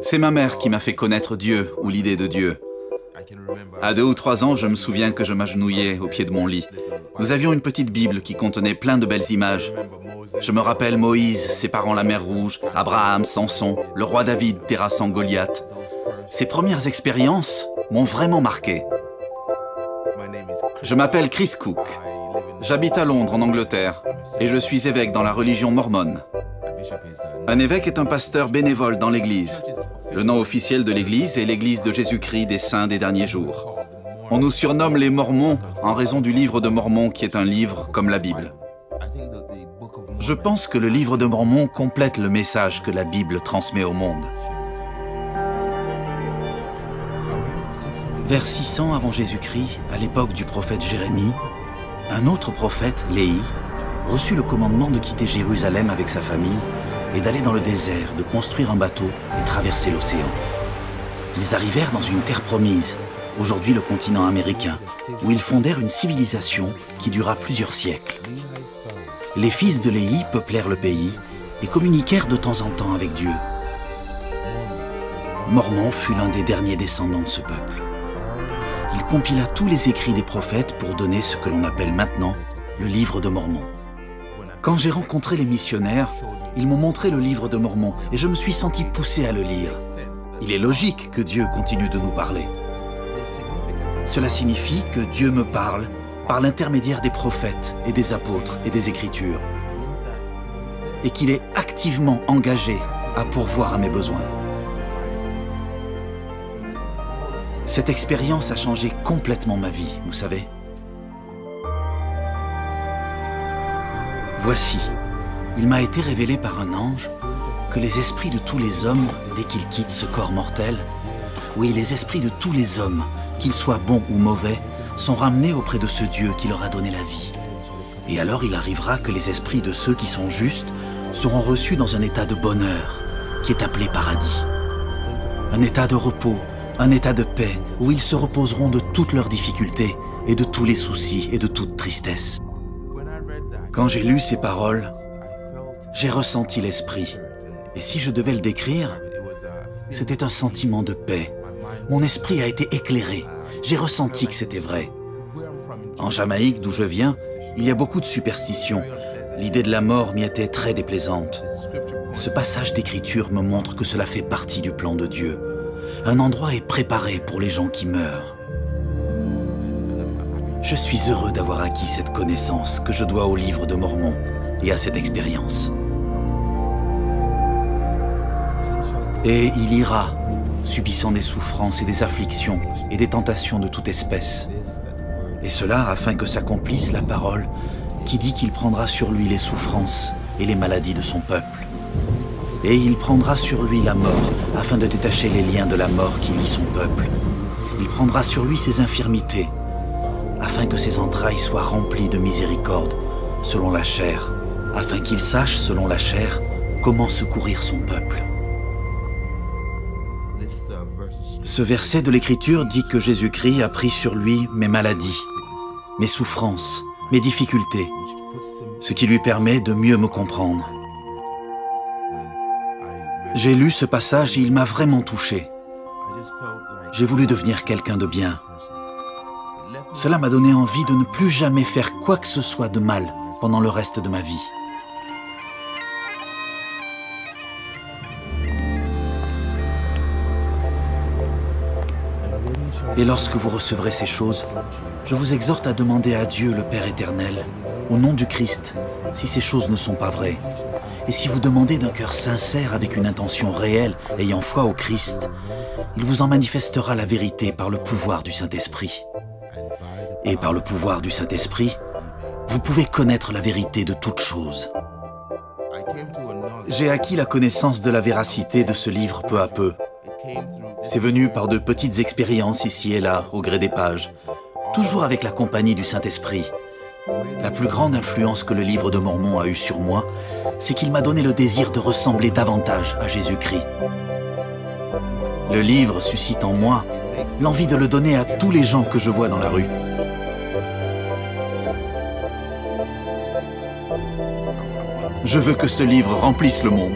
C'est ma mère qui m'a fait connaître Dieu ou l'idée de Dieu. À 2 ou 3 ans, je me souviens que je m'agenouillais au pied de mon lit. Nous avions une petite Bible qui contenait plein de belles images. Je me rappelle Moïse séparant la mer Rouge, Abraham, Samson, le roi David terrassant Goliath. Ces premières expériences m'ont vraiment marqué. Je m'appelle Chris Cook. J'habite à Londres, en Angleterre, et je suis évêque dans la religion mormone. Un évêque est un pasteur bénévole dans l'Église. Le nom officiel de l'Église est l'Église de Jésus-Christ des Saints des Derniers Jours. On nous surnomme les Mormons en raison du livre de Mormon qui est un livre comme la Bible. Je pense que le livre de Mormon complète le message que la Bible transmet au monde. Vers 600 avant Jésus-Christ, à l'époque du prophète Jérémie, un autre prophète, Léhi, reçut le commandement de quitter Jérusalem avec sa famille et d'aller dans le désert, de construire un bateau et traverser l'océan. Ils arrivèrent dans une terre promise, aujourd'hui le continent américain, où ils fondèrent une civilisation qui dura plusieurs siècles. Les fils de Léhi peuplèrent le pays et communiquèrent de temps en temps avec Dieu. Mormon fut l'un des derniers descendants de ce peuple. Il compila tous les écrits des prophètes pour donner ce que l'on appelle maintenant le livre de Mormon. Quand j'ai rencontré les missionnaires, ils m'ont montré le livre de Mormon et je me suis senti poussé à le lire. Il est logique que Dieu continue de nous parler. Cela signifie que Dieu me parle par l'intermédiaire des prophètes et des apôtres et des Écritures, et qu'il est activement engagé à pourvoir à mes besoins. Cette expérience a changé complètement ma vie, vous savez. Voici, il m'a été révélé par un ange que les esprits de tous les hommes, dès qu'ils quittent ce corps mortel, oui, les esprits de tous les hommes, qu'ils soient bons ou mauvais, sont ramenés auprès de ce Dieu qui leur a donné la vie. Et alors il arrivera que les esprits de ceux qui sont justes seront reçus dans un état de bonheur, qui est appelé paradis. Un état de repos, un état de paix, où ils se reposeront de toutes leurs difficultés et de tous les soucis et de toute tristesse. Quand j'ai lu ces paroles, j'ai ressenti l'esprit. Et si je devais le décrire, c'était un sentiment de paix. Mon esprit a été éclairé. J'ai ressenti que c'était vrai. En Jamaïque, d'où je viens, il y a beaucoup de superstitions. L'idée de la mort m'y était très déplaisante. Ce passage d'écriture me montre que cela fait partie du plan de Dieu. Un endroit est préparé pour les gens qui meurent. Je suis heureux d'avoir acquis cette connaissance que je dois au livre de Mormon et à cette expérience. Et il ira, subissant des souffrances et des afflictions et des tentations de toute espèce. Et cela afin que s'accomplisse la parole qui dit qu'il prendra sur lui les souffrances et les maladies de son peuple. Et il prendra sur lui la mort afin de détacher les liens de la mort qui lie son peuple. Il prendra sur lui ses infirmités afin que ses entrailles soient remplies de miséricorde selon la chair, afin qu'il sache selon la chair comment secourir son peuple. Ce verset de l'Écriture dit que Jésus-Christ a pris sur lui mes maladies, mes souffrances, mes difficultés, ce qui lui permet de mieux me comprendre. J'ai lu ce passage et il m'a vraiment touché. J'ai voulu devenir quelqu'un de bien. Cela m'a donné envie de ne plus jamais faire quoi que ce soit de mal pendant le reste de ma vie. Et lorsque vous recevrez ces choses, je vous exhorte à demander à Dieu, le Père éternel, au nom du Christ, si ces choses ne sont pas vraies. Et si vous demandez d'un cœur sincère avec une intention réelle, ayant foi au Christ, il vous en manifestera la vérité par le pouvoir du Saint-Esprit. Et par le pouvoir du Saint-Esprit, vous pouvez connaître la vérité de toutes choses. J'ai acquis la connaissance de la véracité de ce livre peu à peu. C'est venu par de petites expériences ici et là, au gré des pages, toujours avec la compagnie du Saint-Esprit. La plus grande influence que le livre de Mormon a eue sur moi, c'est qu'il m'a donné le désir de ressembler davantage à Jésus-Christ. Le livre suscite en moi l'envie de le donner à tous les gens que je vois dans la rue. Je veux que ce livre remplisse le monde.